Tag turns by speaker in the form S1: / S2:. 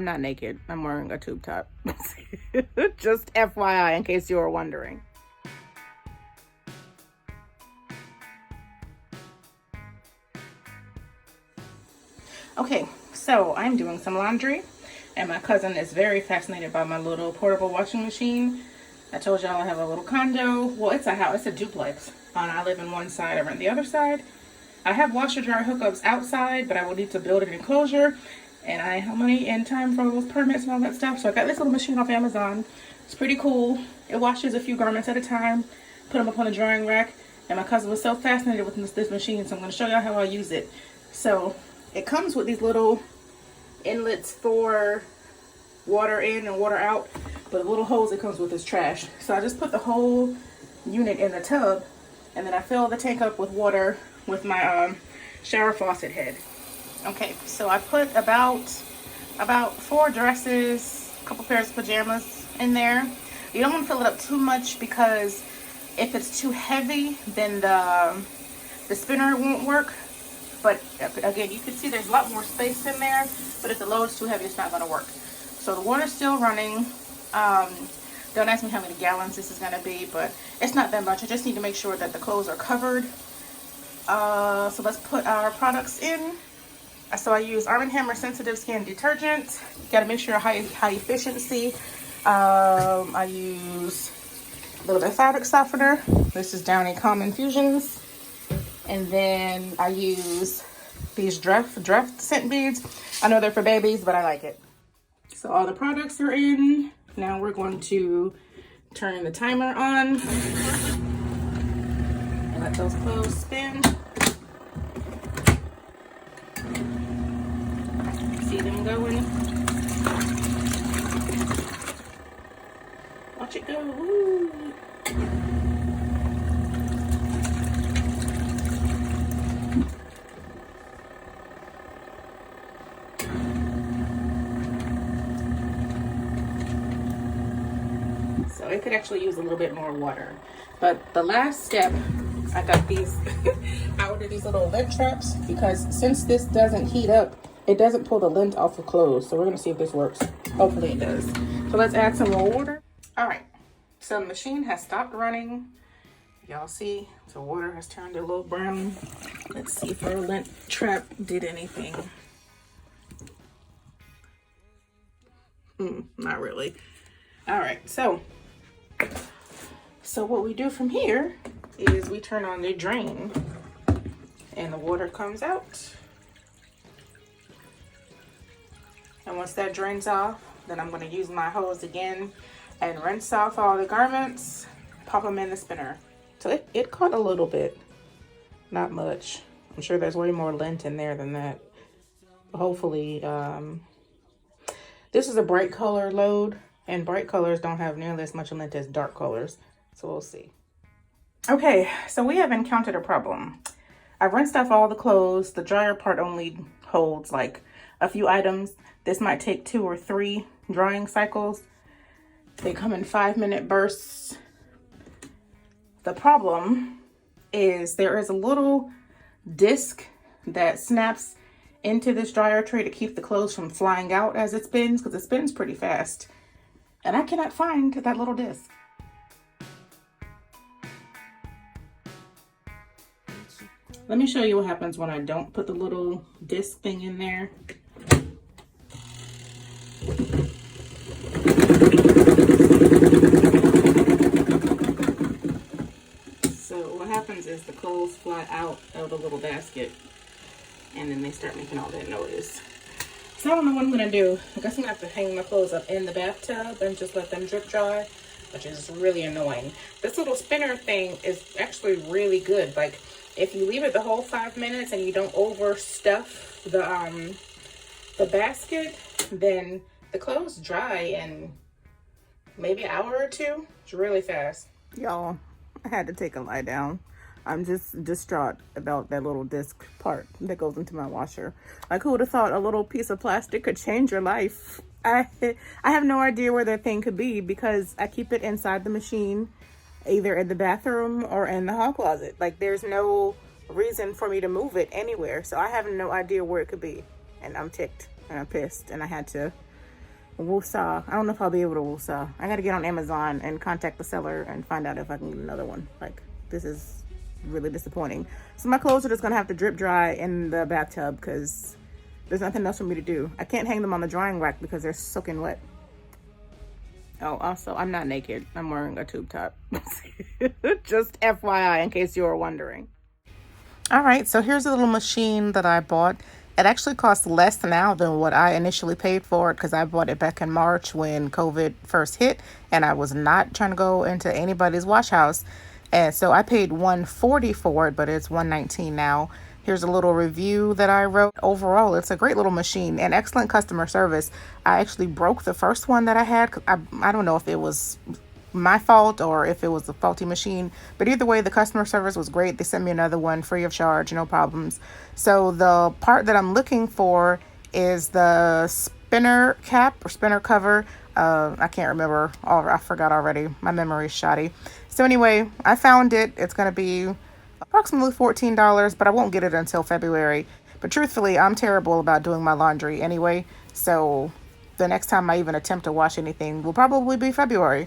S1: I'm not naked. I'm wearing a tube top. Just FYI, in case you were wondering. Okay, so I'm doing some laundry, and my cousin is very fascinated by my little portable washing machine. I told y'all I have a little condo. Well, it's a house. It's a duplex. I live in one side, I rent the other side. I have washer dryer hookups outside, but I will need to build an enclosure, and I have money and time for those permits and all that stuff. So I got this little machine off Amazon. It's pretty cool. It washes a few garments at a time, put them up on a drying rack, and my cousin was so fascinated with this machine, so I'm going to show y'all how I use it. So it comes with these little inlets for water in and water out, but the little hose it comes with is trash. So I just put the whole unit in the tub, and then I fill the tank up with water with my shower faucet head. Okay, so I put about 4 dresses, a couple pairs of pajamas in there. You don't want to fill it up too much, because if it's too heavy, then the spinner won't work. But again, you can see there's a lot more space in there, but if the load's too heavy, it's not going to work. So the water's still running. Don't ask me how many gallons this is going to be, but it's not that much. I just need to make sure that the clothes are covered. So let's put our products in. So I use Arm & Hammer Sensitive Skin Detergent. You got to make sure high efficiency. I use a little bit of fabric softener. This is Downy Calm Infusions. And then I use these Dreft scent beads. I know they're for babies, but I like it. So all the products are in. Now we're going to turn the timer on and let those clothes spin. See them going. Watch it go. Woo. So it could actually use a little bit more water. But the last step, I got these, I ordered these little lint traps, because since this doesn't heat up, it doesn't pull the lint off of clothes. So we're gonna see if this works. Hopefully it does. So let's add some more water. All right, so the machine has stopped running. Y'all see, the water has turned a little brown. Let's see if our lint trap did anything. Not really. All right, so what we do from here is we turn on the drain and the water comes out. And once that drains off, then I'm going to use my hose again and rinse off all the garments, pop them in the spinner. So it caught a little bit, not much. I'm sure there's way more lint in there than that. Hopefully, this is a bright color load, and bright colors don't have nearly as much lint as dark colors. So we'll see. Okay, so we have encountered a problem. I've rinsed off all the clothes. The dryer part only holds like a few items. This might take 2 or 3 drying cycles. They come in 5-minute bursts. The problem is there is a little disc that snaps into this dryer tray to keep the clothes from flying out as it spins, because it spins pretty fast. And I cannot find that little disc. Let me show you what happens when I don't put the little disc thing in there. So what happens is the clothes fly out of the little basket, and then they start making all that noise. So I don't know what I'm gonna do. I guess I'm gonna have to hang my clothes up in the bathtub and just let them drip dry, which is really annoying. This little spinner thing is actually really good. Like, if you leave it the whole 5 minutes and you don't overstuff the basket, then the clothes dry in maybe an hour or 2. It's really fast. Y'all, I had to take a lie down. I'm just distraught about that little disc part that goes into my washer. Like, who would have thought a little piece of plastic could change your life? I have no idea where that thing could be, because I keep it inside the machine, either in the bathroom or in the hall closet. Like, there's no reason for me to move it anywhere. So I have no idea where it could be. And I'm ticked and I'm pissed. And I had to Woosah. I don't know if I'll be able to woosah. I gotta get on Amazon and contact the seller and find out if I can get another one. Like, this is really disappointing. So my clothes are just gonna have to drip dry in the bathtub because there's nothing else for me to do. I can't hang them on the drying rack because they're soaking wet. Oh, also, I'm not naked. I'm wearing a tube top. Just FYI, in case you were wondering. All right, so here's a little machine that I bought. It actually costs less now than what I initially paid for it because I bought it back in March when COVID first hit, and I was not trying to go into anybody's wash house. And so I paid $140 for it, but it's $119 now. Here's a little review that I wrote. Overall, it's a great little machine and excellent customer service. I actually broke the first one that I had. I don't know if it was my fault or if it was a faulty machine, but either way, the customer service was great. They sent me another one free of charge, no problems. So the part that I'm looking for is the spinner cap or spinner cover. I can't remember. I forgot already. My memory's shoddy. So anyway, I found it. It's going to be approximately $14, but I won't get it until February. But truthfully, I'm terrible about doing my laundry anyway. So the next time I even attempt to wash anything will probably be February.